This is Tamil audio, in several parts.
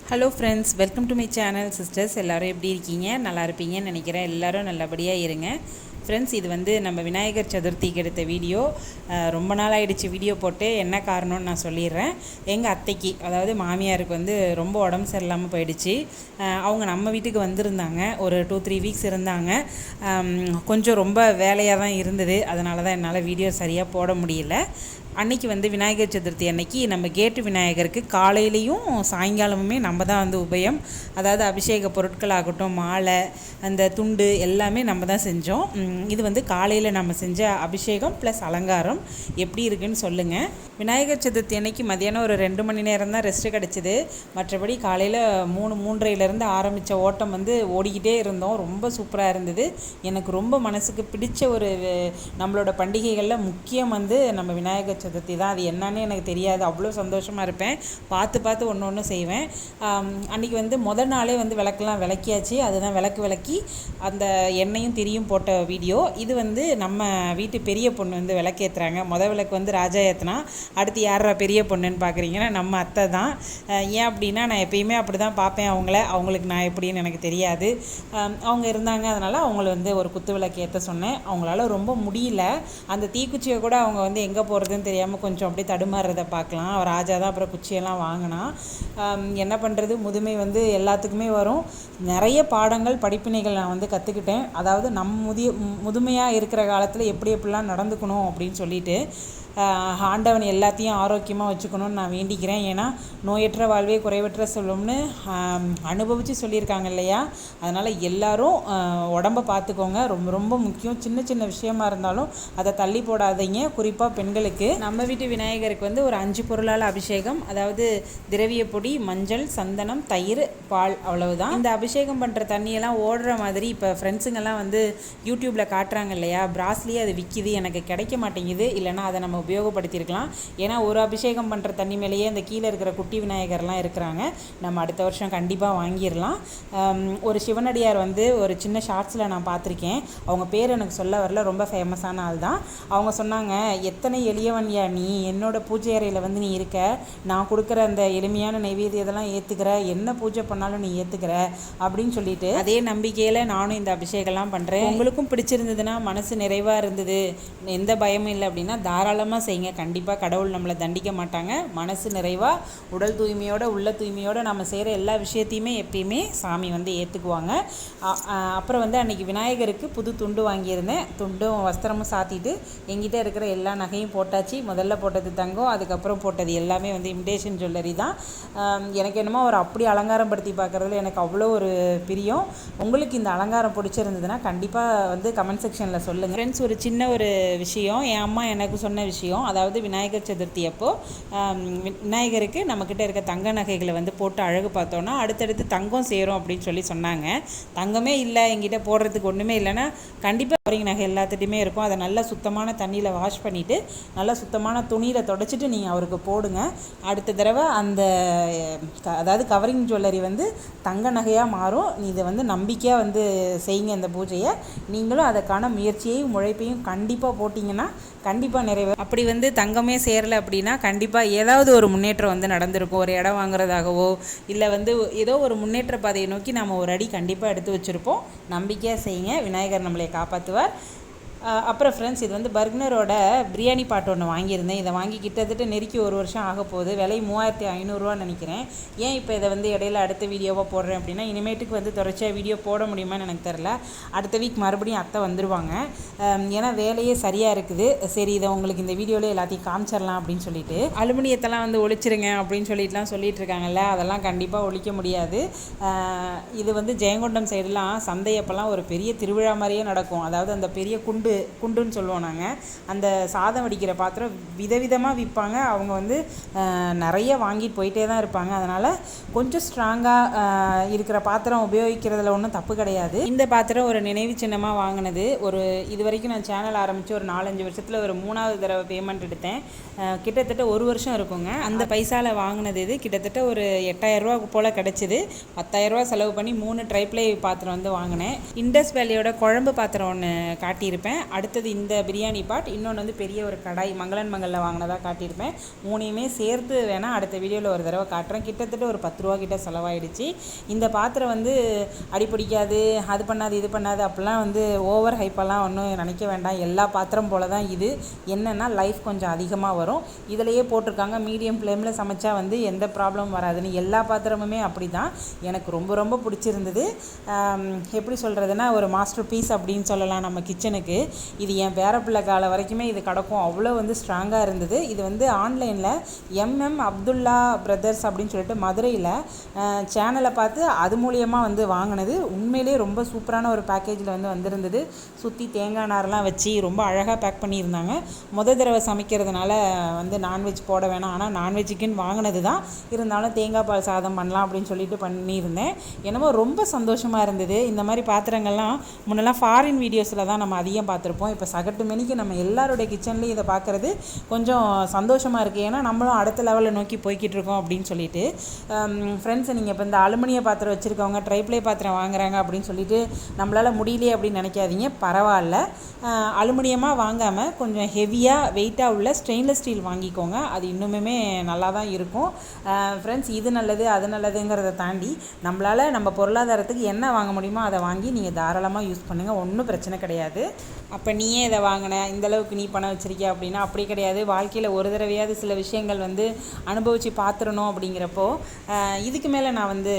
Hello friends, welcome to my channel. Sisters எல்லோரும் எப்படி இருக்கீங்க? நல்லா இருப்பீங்கன்னு நினைக்கிறேன். எல்லோரும் நல்லபடியாக இருங்க. ஃப்ரெண்ட்ஸ், இது வந்து நம்ம விநாயகர் சதுர்த்திக்கு எடுத்த வீடியோ. ரொம்ப நாள் ஆகிடுச்சு வீடியோ போட்டு. என்ன காரணம்னு நான் சொல்லிடுறேன். எங்கள் அத்தைக்கு, அதாவது மாமியாருக்கு வந்து ரொம்ப உடம்பு சரியில்லாமல் போயிடுச்சு. அவங்க நம்ம வீட்டுக்கு வந்திருந்தாங்க. ஒரு 2-3 வீக்ஸ் இருந்தாங்க. கொஞ்சம் ரொம்ப வேலையாக தான் இருந்தது. அதனால தான் என்னால் வீடியோ சரியாக போட முடியல. அன்றைக்கி வந்து விநாயகர் சதுர்த்தி அன்னைக்கு நம்ம கேட்டு விநாயகருக்கு காலையிலையும் சாயங்காலமுமே நம்ம தான் வந்து உபயம். அதாவது அபிஷேக பொருட்கள் ஆகட்டும், மாலை, அந்த துண்டு எல்லாமே நம்ம தான் செஞ்சோம். இது வந்து காலையில் நம்ம செஞ்ச அபிஷேகம் ப்ளஸ் அலங்காரம். எப்படி இருக்குன்னு சொல்லுங்கள். விநாயகர் சதுர்த்தி அன்னைக்கு மதியானம் ஒரு 2 மணி நேரம் தான் ரெஸ்ட்டு கிடச்சிது. மற்றபடி காலையில் 3-3:30 ஆரம்பித்த ஓட்டம் வந்து ஓடிக்கிட்டே இருந்தோம். ரொம்ப சூப்பராக இருந்தது. எனக்கு ரொம்ப மனசுக்கு பிடிச்ச ஒரு நம்மளோட பண்டிகைகளில் முக்கியம் வந்து நம்ம விநாயகர் சதுர்த்தி தான். அது என்னன்னு எனக்கு தெரியாது. அவ்வளோ சந்தோஷமாக இருப்பேன். பார்த்து ஒன்று செய்வேன். அன்றைக்கி வந்து முதல் நாளே வந்து விளக்கெல்லாம் விளக்கியாச்சு. அதுதான் விளக்கி அந்த எண்ணெயும் திரியும் போட்ட வீடியோ. இது வந்து நம்ம வீட்டு பெரிய பொண்ணு வந்து விளக்கேற்றுறாங்க. விளக்கு வந்து ராஜா ஏற்றினா, அடுத்து யாரா பெரிய பொண்ணுன்னு பார்க்குறீங்கன்னா நம்ம அத்தை தான். ஏன் அப்படின்னா, நான் எப்பயுமே அப்படி தான் பார்ப்பேன் அவங்களுக்கு நான் எப்படின்னு எனக்கு தெரியாது. அவங்க இருந்தாங்க, அதனால் அவங்கள வந்து ஒரு குத்து விளக்கு ஏற்ற சொன்னேன். அவங்களால ரொம்ப முடியல. அந்த தீக்குச்சியை கூட அவங்க வந்து எங்கே போகிறதுன்னு தெரியாமல் கொஞ்சம் அப்படியே தடுமாறுறதை பார்க்கலாம். ராஜா தான் அப்புறம் குச்சியெல்லாம் வாங்கினா. என்ன பண்ணுறது, முதுமை வந்து எல்லாத்துக்குமே வரும். நிறைய பாடங்கள், படிப்பினைகள் நான் வந்து கற்றுக்கிட்டேன். அதாவது முதுமையாக இருக்கிற காலத்தில் எப்படிலாம் நடந்துக்கணும் அப்படின்னு சொல்லிட்டு ஆண்டவன் எல்லாத்தையும் ஆரோக்கியமாக வச்சுக்கணும்னு நான் வேண்டிக்கிறேன். ஏன்னா நோயற்ற வாழ்வே குறைவற்ற சொல்லும்னு அனுபவித்து சொல்லியிருக்காங்க இல்லையா? அதனால் எல்லோரும் உடம்பை பார்த்துக்கோங்க. ரொம்ப ரொம்ப முக்கியம். சின்ன விஷயமா இருந்தாலும் அதை தள்ளி போடாதீங்க. குறிப்பாக பெண்களுக்கு. நம்ம வீட்டு விநாயகருக்கு வந்து ஒரு 5 பொருளால் அபிஷேகம். அதாவது திரவிய பொடி, மஞ்சள், சந்தனம், தயிர், பால், அவ்வளவுதான். இந்த அபிஷேகம் பண்ணுற தண்ணியெல்லாம் ஓடுற மாதிரி இப்போ ஃப்ரெண்ட்ஸுங்கெல்லாம் வந்து யூடியூப்பில் காட்டுறாங்க இல்லையா? பிராஸ்லேயே அது விற்கிது. எனக்கு கிடைக்க மாட்டேங்குது. இல்லைனா அதை நம்ம உபயோகப்படுத்தியிருக்கலாம். ஏன்னா ஒரு அபிஷேகம் பண்ணுற தண்ணி மேலேயே அந்த கீழே இருக்கிற குட்டி விநாயகர்லாம் இருக்கிறாங்க. நம்ம அடுத்த வருஷம் கண்டிப்பாக வாங்கிடலாம். ஒரு சிவனடியார் வந்து ஒரு சின்ன ஷார்ட்ஸில் நான் பார்த்துருக்கேன். அவங்க பேர் எனக்கு சொல்ல வரல. ரொம்ப ஃபேமஸான ஆள் தான். அவங்க சொன்னாங்க, எத்தனை எளியவன்யா நீ, என்னோட பூஜை அறையில் வந்து நீ இருக்க, நான் கொடுக்குற அந்த எளிமையான நைவேத்தியதெல்லாம் ஏற்றுக்கிற, என்ன பூஜை பண்ணாலும் நீ ஏற்றுக்கிற அப்படின்னு சொல்லிட்டு, அதே நம்பிக்கையில் நானும் இந்த அபிஷேகம்லாம் பண்ணுறேன். உங்களுக்கும் பிடிச்சிருந்ததுன்னா, மனசு நிறைவாக இருந்தது, எந்த பயமும் இல்லை அப்படின்னா தாராளமாக செய்யுங்க. கண்டிப்பாக கடவுள் நம்மளை தண்டிக்க மாட்டாங்க. மனசு நிறைவாக, உடல் தூய்மையோட, உள்ள தூய்மையோடு நம்ம செய்கிற எல்லா விஷயத்தையுமே எப்பயுமே சாமி வந்து ஏற்றுக்குவாங்க. அப்புறம் வந்து அன்றைக்கி விநாயகருக்கு புது துண்டு வாங்கியிருந்தேன். துண்டும் வஸ்திரமும் சாத்திட்டு எங்கிட்ட இருக்கிற எல்லா நகையும் போட்டாச்சு. முதல்ல போட்டது தங்கம், அதுக்கப்புறம் போட்டது எல்லாமே வந்து இமிடேஷன் ஜுவல்லரி தான். எனக்கு என்னமோ ஒரு அப்படி அலங்காரம் படுத்தி பார்க்குறதுல எனக்கு அவ்வளோ ஒரு பிரியம். உங்களுக்கு இந்த அலங்காரம் பிடிச்சிருந்ததுன்னா கண்டிப்பாக வந்து கமெண்ட் செக்ஷனில் சொல்லுங்கள். ஃப்ரெண்ட்ஸ், ஒரு சின்ன ஒரு விஷயம், என் அம்மா எனக்கு சொன்ன விஷயம். அதாவது விநாயகர் சதுர்த்தி அப்போ விநாயகருக்கு நம்மக்கிட்ட இருக்க தங்க நகைகளை வந்து போட்டு அழகு பார்த்தோன்னா அடுத்தடுத்து தங்கம் சேரும் அப்படின்னு சொல்லி சொன்னாங்க. தங்கமே இல்லை எங்கிட்ட போடுறதுக்கு ஒன்றுமே இல்லைன்னா கண்டிப்பாக கவரிங் நகை எல்லாத்துட்டையுமே இருக்கும். அதை நல்லா சுத்தமான தண்ணியில் வாஷ் பண்ணிவிட்டு நல்லா சுத்தமான துணியில் தொடச்சிட்டு நீங்கள் அவருக்கு போடுங்க. அடுத்த தடவை அந்த அதாவது கவரிங் ஜுவல்லரி வந்து தங்க நகையாக மாறும். இதை வந்து நம்பிக்கையாக வந்து செய்யுங்க இந்த பூஜையை. நீங்களும் அதற்கான முயற்சியையும் உழைப்பையும் கண்டிப்பாக போட்டிங்கன்னா கண்டிப்பாக நிறைவே. அப்படி வந்து தங்கமே சேரலை அப்படின்னா கண்டிப்பாக ஏதாவது ஒரு முன்னேற்றம் வந்து நடந்திருக்கும். ஒரு இடம் வாங்குறதாகவோ இல்லை வந்து ஏதோ ஒரு முன்னேற்ற பாதையை நோக்கி நம்ம ஒரு அடி கண்டிப்பாக எடுத்து வச்சுருப்போம். நம்பிக்கையாக செய்யுங்க. விநாயகர் நம்மளை காப்பாற்றுவார். அப்புறம் ஃப்ரெண்ட்ஸ், இது வந்து பர்க்னரோட பிரியாணி பாட்டு ஒன்று வாங்கியிருந்தேன். இதை வாங்கி கிட்டத்தட்ட நெருக்கி 1 வருஷம் ஆக போகுது. விலை 3500 நினைக்கிறேன். ஏன் இப்போ இதை வந்து இடையில அடுத்த வீடியோவாக போடுறேன் அப்படின்னா, இனிமேட்டுக்கு வந்து தொடர்ச்சியாக வீடியோ போட முடியுமான்னு எனக்கு தெரில. அடுத்த வீக் மறுபடியும் அத்தை வந்துடுவாங்க. ஏன்னா வேலையே சரியாக இருக்குது. சரி, இதை உங்களுக்கு இந்த வீடியோவில் எல்லாத்தையும் காமிச்சிடலாம் அப்படின்னு சொல்லிட்டு, அலுமினியத்தெல்லாம் வந்து ஒழிச்சிருங்க அப்படின்னு சொல்லிட்டு இருக்காங்கல்ல, அதெல்லாம் கண்டிப்பாக ஒழிக்க முடியாது. இது வந்து ஜெயங்கொண்டம் சைடெலாம் சந்தையப்பெல்லாம் ஒரு பெரிய திருவிழா மாதிரியே நடக்கும். அதாவது அந்த பெரிய குண்டுன்னு சொல்லுவோம் நாங்கள். அந்த சாதம் வடிக்கிற பாத்திரம் விதவிதமாக விற்பாங்க. அவங்க வந்து நிறைய வாங்கிட்டு போயிட்டே தான் இருப்பாங்க. அதனால் கொஞ்சம் ஸ்ட்ராங்காக இருக்கிற பாத்திரம் உபயோகிக்கிறதுல ஒன்றும் தப்பு கிடையாது. இந்த பாத்திரம் ஒரு நினைவு சின்னமாக வாங்கினது. இது வரைக்கும் நான் சேனல் ஆரம்பித்து ஒரு 4-5 வருஷத்தில் ஒரு 3வது தடவை பேமெண்ட் எடுத்தேன். கிட்டத்தட்ட 1 வருஷம் இருக்குங்க. அந்த பைசாவில் வாங்கினது இது. கிட்டத்தட்ட ஒரு 8000 ரூபா போல் கிடச்சிது. 10,000 ரூபா செலவு பண்ணி 3 ட்ரைப்ளை பாத்திரம் வந்து வாங்கினேன். இண்டஸ் வேலியோட குழம்பு பாத்திரம் ஒன்று காட்டியிருப்பேன். காட்டியிருப்பேன். அடுத்தது இந்த பிரியாணி பாட், இன்னொன்று வந்து பெரிய ஒரு கடாய் மங்களன் மங்களில் வாங்கினதாக காட்டியிருப்பேன். 3யுமே சேர்த்து வேணால் அடுத்த வீடியோவில் ஒரு தடவை காட்டுறேன். கிட்டத்தட்ட ஒரு 10 ரூபா கிட்ட செலவாயிடுச்சு. இந்த பாத்திரம் வந்து அடிப்பிடிக்காது, அது பண்ணாது இது பண்ணாது அப்படிலாம் வந்து ஓவர் ஹைப்பெல்லாம் ஒன்றும் நினைக்க வேண்டாம். எல்லா பாத்திரம் போல தான் இது. என்னென்னா லைஃப் கொஞ்சம் அதிகமாக வரும். இதிலையே போட்டிருக்காங்க மீடியம் ஃப்ளேமில் சமைச்சா வந்து எந்த ப்ராப்ளம் வராதுன்னு. எல்லா பாத்திரமுமே அப்படி தான். எனக்கு ரொம்ப ரொம்ப பிடிச்சிருந்தது. எப்படி சொல்கிறதுனா ஒரு மாஸ்டர் பீஸ் அப்படின்னு சொல்லலாம் நம்ம கிச்சனுக்கு. இது என் பேரப்பிள்ளை கால வரைக்குமே இது கிடக்கும். அவ்வளோ வந்து ஸ்ட்ராங்காக இருந்தது. இது வந்து ஆன்லைனில் MM அப்துல்லா பிரதர்ஸ் அப்படின்னு சொல்லிட்டு மதுரையில் சேனலை பார்த்து அது மூலியமாக வந்து வாங்கினது. உண்மையிலே ரொம்ப சூப்பரான ஒரு பேக்கேஜில் வந்து வந்திருந்தது. சுற்றி தேங்காய் நார்லாம் வச்சு ரொம்ப அழகாக பேக் பண்ணியிருந்தாங்க. தடவை சமைக்கிறதுனால வந்து நான்வெஜ் போட வேணாம், ஆனால் நான்வெஜ்ஜுக்குன்னு வாங்கினது தான். இருந்தாலும் தேங்காய் பால் சாதம் பண்ணலாம் அப்படின்னு சொல்லிட்டு பண்ணியிருந்தேன். என்னமோ ரொம்ப சந்தோஷமாக இருந்தது. இந்த மாதிரி பாத்திரங்கள்லாம் முன்னெல்லாம் ஃபாரின் வீடியோஸில் தான் நம்ம அதிகம் பார்த்துருப்போம். இப்போ சகட்டு மணிக்கு நம்ம எல்லாருடைய கிச்சன்லேயும் இதை பார்க்குறது கொஞ்சம் சந்தோஷமாக இருக்குது. ஏன்னா நம்மளும் அடுத்த லெவலில் நோக்கி போய்கிட்டு இருக்கோம் அப்படின்னு சொல்லிட்டு. ஃப்ரெண்ட்ஸ், நீங்கள் இப்போ இந்த அலுமினிய பாத்திரம் வச்சுருக்கவங்க ட்ரைப்ளே பாத்திரம் வாங்குறாங்க அப்படின்னு சொல்லிட்டு நம்மளால் முடியலையே அப்படின்னு நினைக்காதீங்க. பரவாயில்ல, அலுமினியமாக வாங்காமல் கொஞ்சம் ஹெவியாக வெயிட்டாக உள்ள ஸ்டெயின்லெஸ் ஸ்டீல் வாங்கிக்கோங்க. அது இன்னுமே நல்லா தான் இருக்கும். ஃப்ரெண்ட்ஸ், இது நல்லது அது நல்லதுங்கிறத தாண்டி நம்மளால் நம்ம பொருளாதாரத்துக்கு என்ன வாங்க முடியுமோ அதை வாங்கி நீங்கள் தாராளமாக யூஸ் பண்ணுங்கள். ஒன்றும் பிரச்சனை கிடையாது. அப்போ நீயே இதை வாங்கின, இந்தளவுக்கு நீ பணம் வச்சுருக்கியா அப்படின்னா அப்படி கிடையாது. வாழ்க்கையில் ஒரு தடவையாவது சில விஷயங்கள் வந்து அனுபவித்து பார்த்துடணும். அப்படிங்கிறப்போ இதுக்கு மேலே நான் வந்து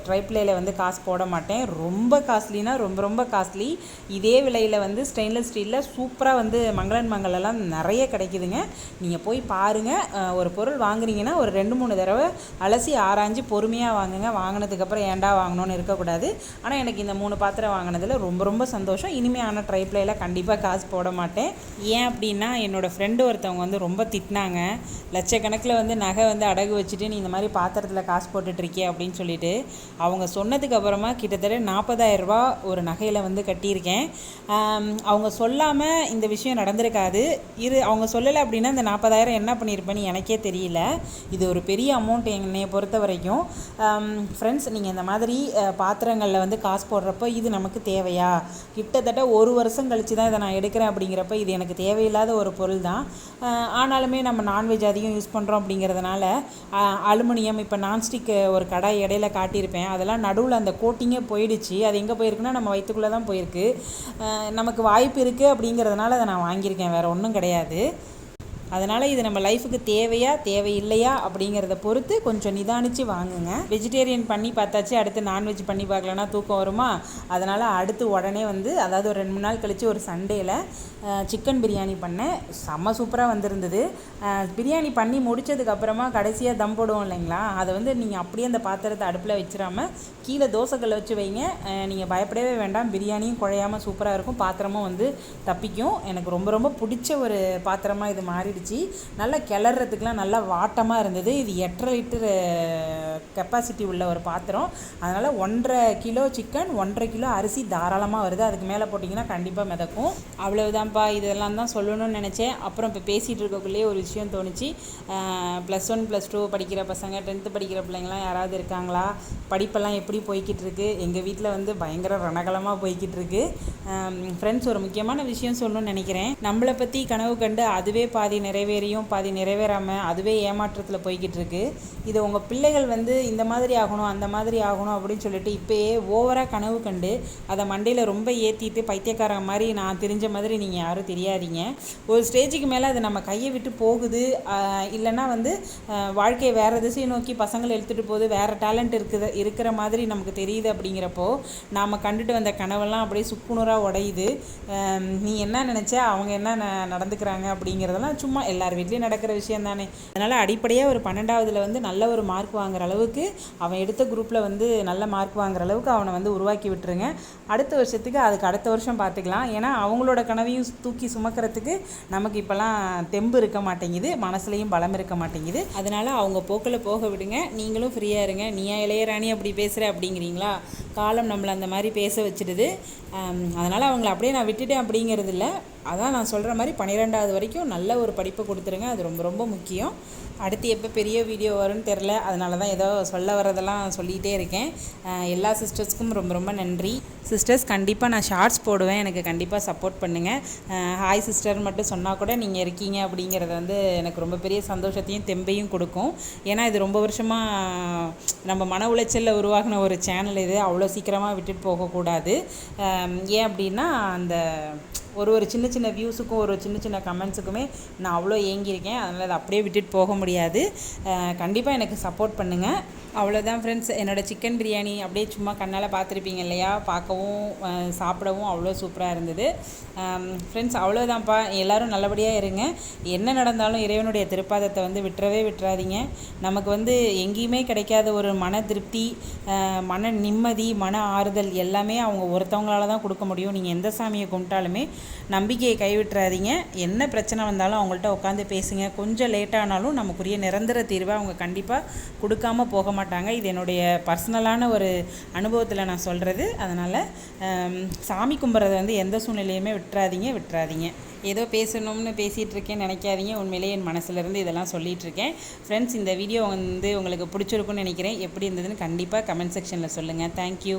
ட்ரைப்ளேயில் வந்து காசு போட மாட்டேன். ரொம்ப காஸ்ட்லினா ரொம்ப ரொம்ப காஸ்ட்லி. இதே விலையில் வந்து ஸ்டெயின்லெஸ் ஸ்டீலில் சூப்பராக வந்து மங்களன் மங்களெல்லாம் நிறைய கிடைக்குதுங்க. நீங்கள் போய் பாருங்கள். ஒரு பொருள் வாங்குறீங்கன்னா ஒரு 2-3 தடவை அலசி ஆராய்ஞ்சு பொறுமையாக வாங்குங்க. வாங்கினதுக்கப்புறம் ஏன்டா வாங்கணும்னு இருக்கக்கூடாது. ஆனால் எனக்கு இந்த 3 பாத்திரம் வாங்கினதில் ரொம்ப ரொம்ப சந்தோஷம். இனிமேல் ஆனால் ட்ரைப்ளேயில் கண்டிப்பாக காசு போட மாட்டேன். ஏன் அப்படின்னா என்னோடய ஃப்ரெண்டு ஒருத்தவங்க வந்து ரொம்ப திட்டினாங்க. லட்சக்கணக்கில் வந்து நகை வந்து அடகு வச்சுட்டு நீ இந்த மாதிரி பாத்திரத்தில் காசு போட்டுட்ருக்கிய அப்படின்னு சொல்லிட்டு. அவங்க சொன்னதுக்கு அப்புறமா கிட்டத்தட்ட 40,000 ரூபா ஒரு நகையில் வந்து கட்டியிருக்கேன். அவங்க சொல்லாமல் இந்த விஷயம் நடந்திருக்காது. அவங்க சொல்லலை அப்படின்னா இந்த 40,000 என்ன பண்ணியிருப்பேன்னு எனக்கே தெரியல. இது ஒரு பெரிய அமௌண்ட் என்னையை பொறுத்த வரைக்கும். ஃப்ரெண்ட்ஸ், நீங்கள் இந்த மாதிரி பாத்திரங்களில் வந்து காசு போடுறப்போ இது நமக்கு தேவையா? கிட்டத்தட்ட 1 வருஷம் கழித்து தான் இதை நான் எடுக்கிறேன். அப்படிங்கிறப்ப இது எனக்கு தேவையில்லாத ஒரு பொருள் தான். ஆனாலுமே நம்ம நான்வெஜ் அதிகம் யூஸ் பண்ணுறோம் அப்படிங்கிறதுனால அலுமினியம், இப்போ நான்ஸ்டிக் ஒரு கடாய் இடையில காட்டியிருப்பேன். அதெல்லாம் நடுவில் அந்த கோட்டிங்கே போயிடுச்சு. அது எங்கே போயிருக்குன்னா நம்ம வயிற்றுக்குள்ளே தான் போயிருக்கு. நமக்கு வாய்ப்பு இருக்குது அப்படிங்கிறதுனால அதை நான் வாங்கியிருக்கேன், வேறு ஒன்றும் கிடையாது. அதனால் இது நம்ம லைஃபுக்கு தேவையா தேவையில்லையா அப்படிங்கிறத பொறுத்து கொஞ்சம் நிதானித்து வாங்குங்க. வெஜிடேரியன் பண்ணி பார்த்தாச்சு, அடுத்து நான்வெஜ் பண்ணி பார்க்கலன்னா தூக்கம் வருமா? அதனால் அடுத்து உடனே வந்து அதாவது ஒரு 2-3 நாள் கழித்து ஒரு சண்டேயில் சிக்கன் பிரியாணி பண்ணேன். செம்ம சூப்பராக வந்திருந்தது. பிரியாணி பண்ணி முடித்ததுக்கப்புறமா கடைசியாக தம் போடுவோம் இல்லைங்களா, அதை வந்து நீங்கள் அப்படியே அந்த பாத்திரத்தை அடுப்பில் வச்சிடாமல் கீழே தோசைக்கல்லை வச்சு வைங்க. நீங்கள் பயப்படவே வேண்டாம், பிரியாணியும் குழையாமல் சூப்பராக இருக்கும், பாத்திரமும் வந்து தப்பிக்கும். எனக்கு ரொம்ப ரொம்ப பிடிச்ச ஒரு பாத்திரமாக இது மாறிடுச்சு. நல்லா கிளறதுக்குலாம் நல்லா வாட்டமாக இருந்தது. இது 8.5 லிட்டர் கெப்பாசிட்டி உள்ள ஒரு பாத்திரம். அதனால் 1.5 கிலோ சிக்கன், 1.5 கிலோ அரிசி தாராளமாக வருது. அதுக்கு மேலே போட்டிங்கன்னா கண்டிப்பாக மிதக்கும். அவ்வளவுதான்ப்பா, இதெல்லாம் தான் சொல்லணும்னு நினச்சேன். அப்புறம் இப்போ பேசிகிட்டு இருக்கக்குள்ளேயே ஒரு விஷயம் தோணுச்சு. +1 +2 படிக்கிற பசங்க, 10th படிக்கிற பிள்ளைங்களாம் யாராவது இருக்காங்களா? படிப்பெல்லாம் எப்படி போய்கிட்டு இருக்கு? எங்கள் வீட்டில் வந்து பயங்கர ரணகலமாக போய்கிட்டு இருக்கு. ஃப்ரெண்ட்ஸ், ஒரு முக்கியமான விஷயம் சொல்லணும்னு நினைக்கிறேன். நம்மளை பற்றி கனவு கண்டு அதுவே பாதி நிறைவேறியும் பாதி நிறைவேறாமல் அதுவே ஏமாற்றத்தில் போய்கிட்டு இருக்கு. இது உங்கள் பிள்ளைகள் வந்து இந்த மாதிரி ஆகணும் அந்த மாதிரி ஆகணும் அப்படின்னு சொல்லிட்டு இப்போயே ஓவராக கனவு கண்டு அதை மண்டையில் ரொம்ப ஏற்றிட்டு பைத்தியக்காரங்க மாதிரி நான் தெரிஞ்ச மாதிரி நீங்கள் யாரும் தெரியாதீங்க. ஒரு ஸ்டேஜுக்கு மேலே அது நம்ம கையை விட்டு போகுது, இல்லைன்னா வந்து வாழ்க்கையை வேறு திசையை நோக்கி பசங்களை எடுத்துகிட்டு போகுது, வேறு டேலண்ட் இருக்கிற மாதிரி நமக்கு தெரியுது. அப்படிங்கிறப்போ நாம் கண்டுட்டு வந்த கனவெல்லாம் அப்படியே சுக்குநூறாக உடையுது. நீ என்ன நினச்ச, அவங்க என்ன நடந்துக்கிறாங்க அப்படிங்கிறதெல்லாம் சும்மா எல்லார் வீட்லேயும் நடக்கிற விஷயம் தானே. அதனால் அடிப்படையாக ஒரு 12வதுல வந்து நல்ல ஒரு மார்க் வாங்குற அளவுக்கு, அவன் எடுத்த குரூப்பில் வந்து நல்ல மார்க் வாங்குற அளவுக்கு அவனை வந்து உருவாக்கி விட்டுருங்க. அடுத்த வருஷத்துக்கு அதுக்கு அடுத்த வருஷம் பார்த்துக்கலாம். ஏன்னா அவங்களோட கனவையும் தூக்கி சுமக்கிறதுக்கு நமக்கு இப்போலாம் தெம்பு இருக்க மாட்டேங்குது, மனசுலையும் பலம் இருக்க மாட்டேங்குது. அதனால் அவங்க போக்கில் போக விடுங்க, நீங்களும் ஃப்ரீயாக இருங்க. நீயா இளையராணி அப்படி பேசுகிற அப்படிங்கிறீங்களா? காலம் நம்மளை அந்த மாதிரி பேச வச்சிடுது. அதனால் அவங்கள அப்படியே நான் விட்டுட்டேன் அப்படிங்கிறது இல்லை. அதான் நான் சொல்கிற மாதிரி 12வது வரைக்கும் நல்ல ஒரு படிப்பை கொடுத்துருங்க. அது ரொம்ப ரொம்ப முக்கியம். அடுத்து எப்போ பெரிய வீடியோ வரும்னு தெரில, அதனால தான் ஏதோ சொல்ல வரதெல்லாம் சொல்லிகிட்டே இருக்கேன். எல்லா சிஸ்டர்ஸ்க்கும் ரொம்ப ரொம்ப நன்றி. சிஸ்டர்ஸ், கண்டிப்பாக நான் ஷார்ட்ஸ் போடுவேன், எனக்கு கண்டிப்பாக சப்போர்ட் பண்ணுங்கள். ஹாய் சிஸ்டர் மட்டும் சொன்னால் கூட நீங்கள் இருக்கீங்க அப்படிங்கிறது வந்து எனக்கு ரொம்ப பெரிய சந்தோஷத்தையும் தெம்பையும் கொடுக்கும். ஏன்னா இது ரொம்ப வருஷமாக நம்ம மன உளைச்சலில் உருவாகின ஒரு சேனல். இது அவ்வளோ சீக்கிரமாக விட்டுட்டு போகக்கூடாது. ஏன் அப்படின்னா அந்த ஒரு சின்ன சின்ன வியூஸுக்கும் ஒரு சின்ன சின்ன கமெண்ட்ஸுக்குமே நான் அவ்வளோ ஏங்கியிருக்கேன். அதனால் அதை அப்படியே விட்டுட்டு போக முடியாது. கண்டிப்பாக எனக்கு சப்போர்ட் பண்ணுங்கள். அவ்வளோதான் ஃப்ரெண்ட்ஸ். என்னோடய சிக்கன் பிரியாணி அப்படியே சும்மா கண்ணால் பார்த்துருப்பீங்க இல்லையா, பார்க்கவும் சாப்பிடவும் அவ்வளோ சூப்பராக இருந்தது. ஃப்ரெண்ட்ஸ், அவ்வளோதான்ப்பா. எல்லோரும் நல்லபடியாக இருங்க. என்ன நடந்தாலும் இறைவனுடைய திருப்பாதத்தை வந்து விட்டுறாதீங்க. நமக்கு வந்து எங்கேயுமே கிடைக்காத ஒரு மன திருப்தி, மன நிம்மதி, மன ஆறுதல் எல்லாமே அவங்க ஒருத்தவங்களால தான் கொடுக்க முடியும். நீங்கள் எந்த சாமியை கும்பிட்டாலுமே நம்பிக்கையை கைவிட்டுறாதீங்க. என்ன பிரச்சனை வந்தாலும் அவங்கள்ட்ட உட்காந்து பேசுங்க. கொஞ்சம் லேட்டானாலும் நமக்குரிய நிரந்தர தீர்வை அவங்க கண்டிப்பாக கொடுக்காம போக மாட்டாங்க. இது என்னுடைய பர்சனலான ஒரு அனுபவத்தில் நான் சொல்கிறது. அதனால் சாமி கும்பிட்றத வந்து எந்த சூழ்நிலையுமே விட்டுறாதீங்க. ஏதோ பேசணும்னு பேசிகிட்டு இருக்கேன்னு நினைக்காதீங்க. உண்மையிலேயே என் மனசுலேருந்து இதெல்லாம் சொல்லிகிட்ருக்கேன். ஃப்ரெண்ட்ஸ், இந்த வீடியோ வந்து உங்களுக்கு பிடிச்சிருக்குன்னு நினைக்கிறேன். எப்படி இருந்ததுன்னு கண்டிப்பாக கமெண்ட் செக்ஷனில் சொல்லுங்கள். தேங்க்யூ.